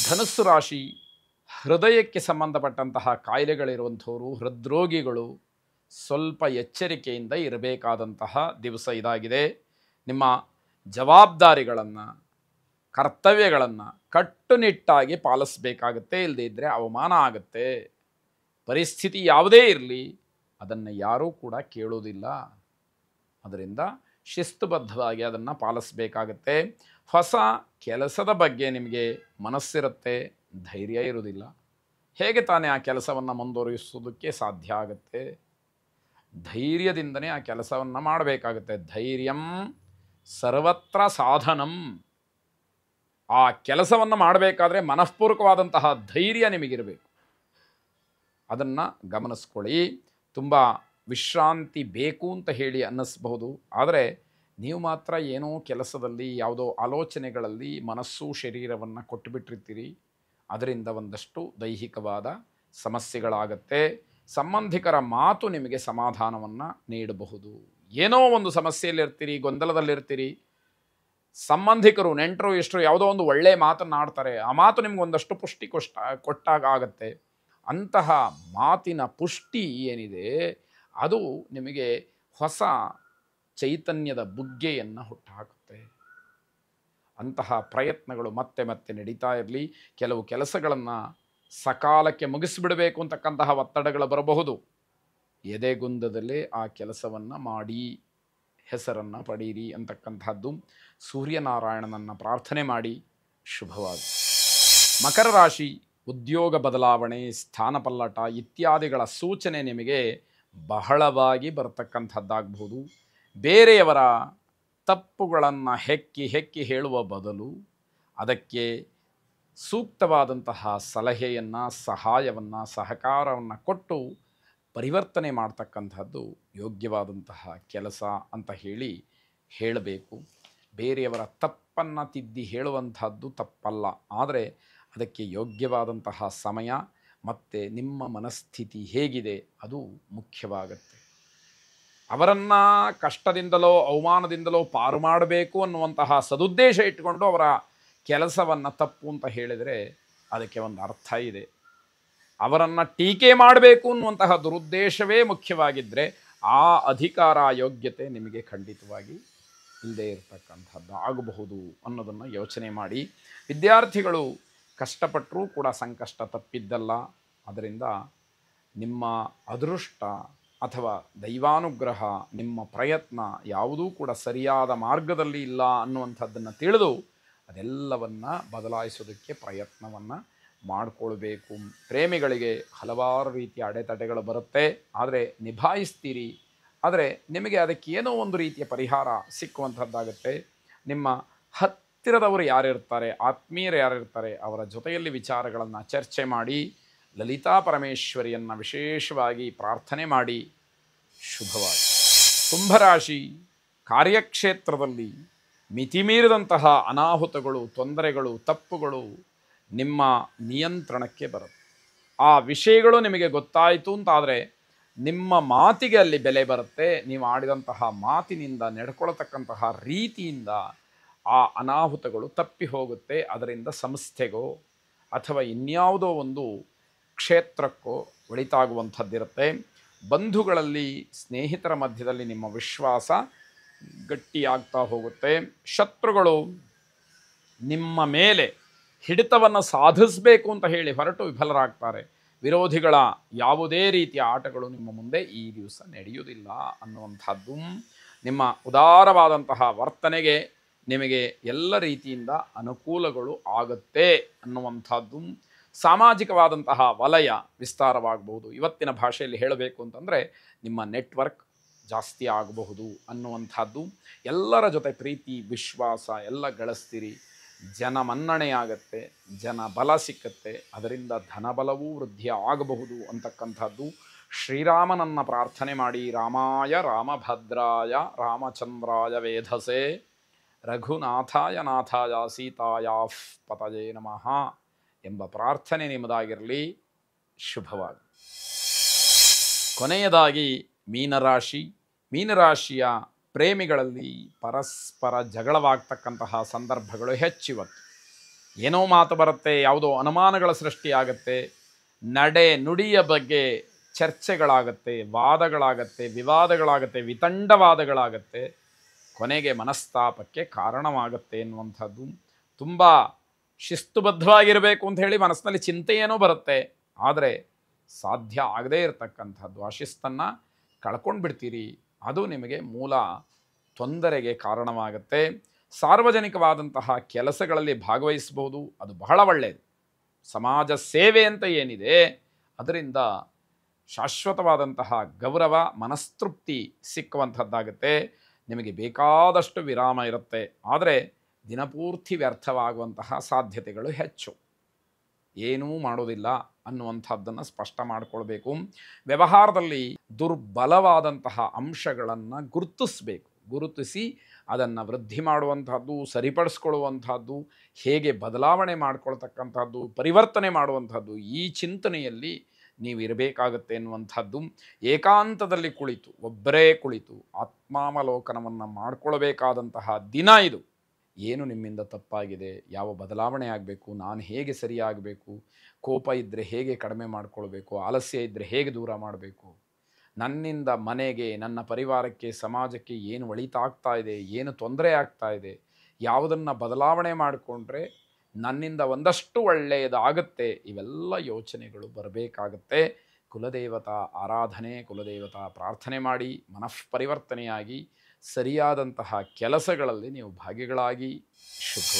ಧನುಸ್ಸು ರಾಶಿ ಹೃದಯಕ್ಕೆ ಸಂಬಂಧಪಟ್ಟಂತಹ ಕಾಯಿಲೆಗಳಿರುವಂಥವರು, ಹೃದ್ರೋಗಿಗಳು ಸ್ವಲ್ಪ ಎಚ್ಚರಿಕೆಯಿಂದ ಇರಬೇಕಾದಂತಹ ದಿವಸ ಇದಾಗಿದೆ. ನಿಮ್ಮ ಜವಾಬ್ದಾರಿಗಳನ್ನು, ಕರ್ತವ್ಯಗಳನ್ನು ಕಟ್ಟುನಿಟ್ಟಾಗಿ ಪಾಲಿಸಬೇಕಾಗತ್ತೆ. ಇಲ್ಲದೇ ಇದ್ದರೆ ಅವಮಾನ ಆಗುತ್ತೆ. ಪರಿಸ್ಥಿತಿ ಯಾವುದೇ ಇರಲಿ ಅದನ್ನು ಯಾರೂ ಕೂಡ ಕೇಳೋದಿಲ್ಲ. ಅದರಿಂದ ಶಿಸ್ತುಬದ್ಧವಾಗಿ ಅದನ್ನು ಪಾಲಿಸಬೇಕಾಗತ್ತೆ. ಹೊಸ ಕೆಲಸದ ಬಗ್ಗೆ ನಿಮಗೆ ಮನಸ್ಸಿರುತ್ತೆ, ಧೈರ್ಯ ಇರುವುದಿಲ್ಲ. ಹೇಗೆ ತಾನೇ ಆ ಕೆಲಸವನ್ನು ಮುಂದುವರಿಸೋದಕ್ಕೆ ಸಾಧ್ಯ ಆಗುತ್ತೆ? ಧೈರ್ಯದಿಂದನೇ ಆ ಕೆಲಸವನ್ನು ಮಾಡಬೇಕಾಗುತ್ತೆ. ಧೈರ್ಯಂ ಸರ್ವತ್ರ ಸಾಧನಂ. ಆ ಕೆಲಸವನ್ನು ಮಾಡಬೇಕಾದ್ರೆ ಮನಃಪೂರ್ವಕವಾದಂತಹ ಧೈರ್ಯ ನಿಮಗಿರಬೇಕು. ಅದನ್ನು ಗಮನಿಸ್ಕೊಳ್ಳಿ. ತುಂಬ ವಿಶ್ರಾಂತಿ ಬೇಕು ಅಂತ ಹೇಳಿ ಅನ್ನಿಸ್ಬಹುದು, ಆದರೆ ನೀವು ಮಾತ್ರ ಏನೋ ಕೆಲಸದಲ್ಲಿ ಯಾವುದೋ ಆಲೋಚನೆಗಳಲ್ಲಿ ಮನಸ್ಸು ಶರೀರವನ್ನು ಕೊಟ್ಟುಬಿಟ್ಟಿರ್ತೀರಿ. ಅದರಿಂದ ಒಂದಷ್ಟು ದೈಹಿಕವಾದ ಸಮಸ್ಯೆಗಳಾಗತ್ತೆ. ಸಂಬಂಧಿಕರ ಮಾತು ನಿಮಗೆ ಸಮಾಧಾನವನ್ನು ನೀಡಬಹುದು. ಏನೋ ಒಂದು ಸಮಸ್ಯೆಯಲ್ಲಿರ್ತೀರಿ, ಗೊಂದಲದಲ್ಲಿರ್ತೀರಿ. ಸಂಬಂಧಿಕರು, ನೆಂಟರು, ಇಷ್ಟರು ಯಾವುದೋ ಒಂದು ಒಳ್ಳೆಯ ಮಾತನ್ನಾಡ್ತಾರೆ. ಆ ಮಾತು ನಿಮ್ಗೆ ಒಂದಷ್ಟು ಪುಷ್ಟಿ ಕೊಟ್ಟಾಗ ಆಗುತ್ತೆ. ಅಂತಹ ಮಾತಿನ ಪುಷ್ಟಿ ಏನಿದೆ ಅದು ನಿಮಗೆ ಹೊಸ ಚೈತನ್ಯದ ಬುಗ್ಗೆಯನ್ನು ಹುಟ್ಟುಹಾಕುತ್ತೆ. ಅಂತಹ ಪ್ರಯತ್ನಗಳು ಮತ್ತೆ ಮತ್ತೆ ನಡೀತಾ ಇರಲಿ. ಕೆಲವು ಕೆಲಸಗಳನ್ನು ಸಕಾಲಕ್ಕೆ ಮುಗಿಸಿಬಿಡಬೇಕು ಅಂತಕ್ಕಂತಹ ಒತ್ತಡಗಳು ಬರಬಹುದು. ಎದೆಗುಂದದಲ್ಲೇ ಆ ಕೆಲಸವನ್ನು ಮಾಡಿ ಹೆಸರನ್ನು ಪಡೀರಿ ಅಂತಕ್ಕಂಥದ್ದು. ಸೂರ್ಯನಾರಾಯಣನನ್ನು ಪ್ರಾರ್ಥನೆ ಮಾಡಿ ಶುಭವಾಗಿ. ಮಕರ ರಾಶಿ ಉದ್ಯೋಗ ಬದಲಾವಣೆ, ಸ್ಥಾನಪಲ್ಲಟ ಇತ್ಯಾದಿಗಳ ಸೂಚನೆ ನಿಮಗೆ ಬಹಳವಾಗಿ ಬರತಕ್ಕಂಥದ್ದಾಗಬಹುದು. ಬೇರೆಯವರ ತಪ್ಪುಗಳನ್ನು ಹೆಕ್ಕಿ ಹೇಳುವ ಬದಲು ಅದಕ್ಕೆ ಸೂಕ್ತವಾದಂತಹ ಸಲಹೆಯನ್ನು, ಸಹಾಯವನ್ನು, ಸಹಕಾರವನ್ನು ಕೊಟ್ಟು ಪರಿವರ್ತನೆ ಮಾಡ್ತಕ್ಕಂಥದ್ದು ಯೋಗ್ಯವಾದಂತಹ ಕೆಲಸ ಅಂತ ಹೇಳಬೇಕು. ಬೇರೆಯವರ ತಪ್ಪನ್ನು ತಿದ್ದಿ ಹೇಳುವಂಥದ್ದು ತಪ್ಪಲ್ಲ, ಆದರೆ ಅದಕ್ಕೆ ಯೋಗ್ಯವಾದಂತಹ ಸಮಯ ಮತ್ತು ನಿಮ್ಮ ಮನಸ್ಥಿತಿ ಹೇಗಿದೆ ಅದು ಮುಖ್ಯವಾಗುತ್ತೆ. ಅವರನ್ನು ಕಷ್ಟದಿಂದಲೋ ಅವಮಾನದಿಂದಲೋ ಪಾರು ಮಾಡಬೇಕು ಅನ್ನುವಂತಹ ಸದುದ್ದೇಶ ಇಟ್ಟುಕೊಂಡು ಅವರ ಕೆಲಸವನ್ನು ತಪ್ಪು ಅಂತ ಹೇಳಿದರೆ ಅದಕ್ಕೆ ಒಂದು ಅರ್ಥ ಇದೆ. ಅವರನ್ನು ಟೀಕೆ ಮಾಡಬೇಕು ಅನ್ನುವಂತಹ ದುರುದ್ದೇಶವೇ ಮುಖ್ಯವಾಗಿದ್ದರೆ ಆ ಅಧಿಕಾರ, ಯೋಗ್ಯತೆ ನಿಮಗೆ ಖಂಡಿತವಾಗಿ ಇಲ್ಲದೇ ಇರತಕ್ಕಂಥದ್ದು ಆಗಬಹುದು ಅನ್ನೋದನ್ನು ಯೋಚನೆ ಮಾಡಿ. ವಿದ್ಯಾರ್ಥಿಗಳು ಕಷ್ಟಪಟ್ಟರೂ ಕೂಡ ಸಂಕಷ್ಟ ತಪ್ಪಿದ್ದಲ್ಲ. ಅದರಿಂದ ನಿಮ್ಮ ಅದೃಷ್ಟ ಅಥವಾ ದೈವಾನುಗ್ರಹ, ನಿಮ್ಮ ಪ್ರಯತ್ನ ಯಾವುದೂ ಕೂಡ ಸರಿಯಾದ ಮಾರ್ಗದಲ್ಲಿ ಇಲ್ಲ ಅನ್ನುವಂಥದ್ದನ್ನು ತಿಳಿದು ಅದೆಲ್ಲವನ್ನು ಬದಲಾಯಿಸೋದಕ್ಕೆ ಪ್ರಯತ್ನವನ್ನು ಮಾಡಿಕೊಳ್ಬೇಕು. ಪ್ರೇಮಿಗಳಿಗೆ ಹಲವಾರು ರೀತಿಯ ಅಡೆತಡೆಗಳು ಬರುತ್ತೆ, ಆದರೆ ನಿಭಾಯಿಸ್ತೀರಿ. ಆದರೆ ನಿಮಗೆ ಅದಕ್ಕೆ ಏನೋ ಒಂದು ರೀತಿಯ ಪರಿಹಾರ ಸಿಕ್ಕುವಂಥದ್ದಾಗುತ್ತೆ. ನಿಮ್ಮ ಹತ್ತಿರದವರು ಯಾರಿರ್ತಾರೆ, ಆತ್ಮೀಯರು ಯಾರಿರ್ತಾರೆ, ಅವರ ಜೊತೆಯಲ್ಲಿ ವಿಚಾರಗಳನ್ನು ಚರ್ಚೆ ಮಾಡಿ ಲಲಿತಾ ಪರಮೇಶ್ವರಿಯನ್ನು ವಿಶೇಷವಾಗಿ ಪ್ರಾರ್ಥನೆ ಮಾಡಿ ಶುಭವಾಗಿ. ಕುಂಭರಾಶಿ ಕಾರ್ಯಕ್ಷೇತ್ರದಲ್ಲಿ ಮಿತಿಮೀರಿದಂತಹ ಅನಾಹುತಗಳು, ತೊಂದರೆಗಳು, ತಪ್ಪುಗಳು ನಿಮ್ಮ ನಿಯಂತ್ರಣಕ್ಕೆ ಬರುತ್ತೆ. ಆ ವಿಷಯಗಳು ನಿಮಗೆ ಗೊತ್ತಾಯಿತು ಅಂತಾದರೆ ನಿಮ್ಮ ಮಾತಿಗೆ ಅಲ್ಲಿ ಬೆಲೆ ಬರುತ್ತೆ. ನೀವು ಆಡಿದಂತಹ ಮಾತಿನಿಂದ, ನಡ್ಕೊಳ್ತಕ್ಕಂತಹ ರೀತಿಯಿಂದ ಆ ಅನಾಹುತಗಳು ತಪ್ಪಿ ಹೋಗುತ್ತೆ. ಅದರಿಂದ ಸಂಸ್ಥೆಗೋ ಅಥವಾ ಇನ್ಯಾವುದೋ ಒಂದು ಕ್ಷೇತ್ರಕ್ಕೋ ಒಳಿತಾಗುವಂಥದ್ದಿರುತ್ತೆ. ಬಂಧುಗಳಲ್ಲಿ, ಸ್ನೇಹಿತರ ಮಧ್ಯದಲ್ಲಿ ನಿಮ್ಮ ವಿಶ್ವಾಸ ಗಟ್ಟಿಯಾಗ್ತಾ ಹೋಗುತ್ತೆ. ಶತ್ರುಗಳು ನಿಮ್ಮ ಮೇಲೆ ಹಿಡಿತವನ್ನು ಸಾಧಿಸಬೇಕು ಅಂತ ಹೇಳಿ ಹೊರಟು ವಿಫಲರಾಗ್ತಾರೆ. ವಿರೋಧಿಗಳ ಯಾವುದೇ ರೀತಿಯ ಆಟಗಳು ನಿಮ್ಮ ಮುಂದೆ ಈ ದಿವಸ ನಡೆಯುವುದಿಲ್ಲ ಅನ್ನುವಂಥದ್ದು. ನಿಮ್ಮ ಉದಾರವಾದಂತಹ ವರ್ತನೆಗೆ ನಿಮಗೆ ಎಲ್ಲ ರೀತಿಯಿಂದ ಅನುಕೂಲಗಳು ಆಗುತ್ತೆ ಅನ್ನುವಂಥದ್ದು. ಸಾಮಾಜಿಕವಾದಂತಹ ವಲಯ ವಿಸ್ತಾರವಾಗಬಹುದು. ಇವತ್ತಿನ ಭಾಷೆಯಲ್ಲಿ ಹೇಳಬೇಕು ಅಂತಂದರೆ ನಿಮ್ಮ ನೆಟ್ವರ್ಕ್ ಜಾಸ್ತಿ ಆಗಬಹುದು ಅನ್ನುವಂಥದ್ದು. ಎಲ್ಲರ ಜೊತೆ ಪ್ರೀತಿ, ವಿಶ್ವಾಸ ಎಲ್ಲ ಗಳಿಸ್ತೀರಿ. ಜನ ಮನ್ನಣೆಯಾಗತ್ತೆ, ಜನ ಬಲ ಸಿಕ್ಕತ್ತೆ. ಅದರಿಂದ ಧನಬಲವೂ ವೃದ್ಧಿ ಆಗಬಹುದು ಅಂತಕ್ಕಂಥದ್ದು. ಶ್ರೀರಾಮನನ್ನು ಪ್ರಾರ್ಥನೆ ಮಾಡಿ. ರಾಮಾಯ ರಾಮಭದ್ರಾಯ ರಾಮಚಂದ್ರಾಯ ವೇಧಸೆ ರಘುನಾಥಾಯ ನಾಥಾಯ ಸೀತಾಯ ಪತಯೇ ನಮಃ ಎಂಬ ಪ್ರಾರ್ಥನೆ ನಿಮ್ಮದಾಗಿರಲಿ. ಶುಭವಾಗಿ. ಕೊನೆಯದಾಗಿ ಮೀನರಾಶಿ. ಮೀನರಾಶಿಯ ಪ್ರೇಮಿಗಳಲ್ಲಿ ಪರಸ್ಪರ ಜಗಳವಾಗ್ತಕ್ಕಂತಹ ಸಂದರ್ಭಗಳು ಹೆಚ್ಚಿವತ್ತು. ಏನೋ ಮಾತು ಬರುತ್ತೆ, ಯಾವುದೋ ಅನುಮಾನಗಳ ಸೃಷ್ಟಿಯಾಗತ್ತೆ, ನಡೆ ನುಡಿಯ ಬಗ್ಗೆ ಚರ್ಚೆಗಳಾಗತ್ತೆ, ವಾದಗಳಾಗತ್ತೆ, ವಿವಾದಗಳಾಗತ್ತೆ, ವಿತಂಡವಾದಗಳಾಗತ್ತೆ, ಕೊನೆಗೆ ಮನಸ್ತಾಪಕ್ಕೆ ಕಾರಣವಾಗುತ್ತೆ ಎನ್ನುವಂಥದ್ದು. ತುಂಬ ಶಿಸ್ತುಬದ್ಧವಾಗಿರಬೇಕು ಅಂತ ಹೇಳಿ ಮನಸ್ಸಿನಲ್ಲಿ ಚಿಂತೆ ಏನೋ ಬರುತ್ತೆ, ಆದರೆ ಸಾಧ್ಯ ಆಗದೇ ಇರತಕ್ಕಂಥದ್ದು. ಆ ಶಿಸ್ತನ್ನು ಕಳ್ಕೊಂಡು ಬಿಡ್ತೀರಿ, ಅದು ನಿಮಗೆ ಮೂಲ ತೊಂದರೆಗೆ ಕಾರಣವಾಗುತ್ತೆ. ಸಾರ್ವಜನಿಕವಾದಂತಹ ಕೆಲಸಗಳಲ್ಲಿ ಭಾಗವಹಿಸಬಹುದು, ಅದು ಬಹಳ ಒಳ್ಳೆಯದು. ಸಮಾಜ ಸೇವೆ ಅಂತ ಏನಿದೆ ಅದರಿಂದ ಶಾಶ್ವತವಾದಂತಹ ಗೌರವ, ಮನಸ್ತೃಪ್ತಿ ಸಿಕ್ಕುವಂಥದ್ದಾಗುತ್ತೆ. ನಿಮಗೆ ಬೇಕಾದಷ್ಟು ವಿರಾಮ ಇರುತ್ತೆ, ಆದರೆ ದಿನಪೂರ್ತಿ ವ್ಯರ್ಥವಾಗುವಂತಹ ಸಾಧ್ಯತೆಗಳು ಹೆಚ್ಚು. ಏನೂ ಮಾಡೋದಿಲ್ಲ ಅನ್ನುವಂಥದ್ದನ್ನು ಸ್ಪಷ್ಟ ಮಾಡಿಕೊಳ್ಬೇಕು. ವ್ಯವಹಾರದಲ್ಲಿ ದುರ್ಬಲವಾದಂತಹ ಅಂಶಗಳನ್ನು ಗುರುತಿಸಿ ಅದನ್ನು ವೃದ್ಧಿ ಮಾಡುವಂಥದ್ದು, ಸರಿಪಡಿಸ್ಕೊಳ್ಳುವಂಥದ್ದು, ಹೇಗೆ ಬದಲಾವಣೆ ಮಾಡಿಕೊಳ್ತಕ್ಕಂಥದ್ದು, ಪರಿವರ್ತನೆ ಮಾಡುವಂಥದ್ದು, ಈ ಚಿಂತನೆಯಲ್ಲಿ ನೀವು ಇರಬೇಕಾಗತ್ತೆ ಎನ್ನುವಂಥದ್ದು. ಏಕಾಂತದಲ್ಲಿ ಕುಳಿತು, ಒಬ್ಬರೇ ಕುಳಿತು ಆತ್ಮಾವಲೋಕನವನ್ನು ಮಾಡಿಕೊಳ್ಬೇಕಾದಂತಹ ದಿನ ಇದು. ಏನು ನಿಮ್ಮಿಂದ ತಪ್ಪಾಗಿದೆ, ಯಾವ ಬದಲಾವಣೆ ಆಗಬೇಕು, ನಾನು ಹೇಗೆ ಸರಿಯಾಗಬೇಕು, ಕೋಪ ಇದ್ದರೆ ಹೇಗೆ ಕಡಿಮೆ ಮಾಡಿಕೊಳ್ಬೇಕು, ಆಲಸ್ಯ ಇದ್ದರೆ ಹೇಗೆ ದೂರ ಮಾಡಬೇಕು, ನನ್ನಿಂದ ಮನೆಗೆ, ನನ್ನ ಪರಿವಾರಕ್ಕೆ, ಸಮಾಜಕ್ಕೆ ಏನು ಒಳಿತಾಗ್ತಾ ಇದೆ, ಏನು ತೊಂದರೆ ಆಗ್ತಾ ಇದೆ, ಯಾವುದನ್ನು ಬದಲಾವಣೆ ಮಾಡಿಕೊಂಡ್ರೆ ನನ್ನಿಂದ ಒಂದಷ್ಟು ಒಳ್ಳೆಯದಾಗುತ್ತೆ, ಇವೆಲ್ಲ ಯೋಚನೆಗಳು ಬರಬೇಕಾಗತ್ತೆ. ಕುಲದೇವತಾ ಆರಾಧನೆ, ಕುಲದೇವತಾ ಪ್ರಾರ್ಥನೆ ಮಾಡಿ ಮನಃಪರಿವರ್ತನೆಯಾಗಿ ಸರಿಯಾದಂತಹ ಕೆಲಸಗಳಲ್ಲಿ ನೀವು ಭಾಗಿಗಳಾಗಿ. ಶುಭ.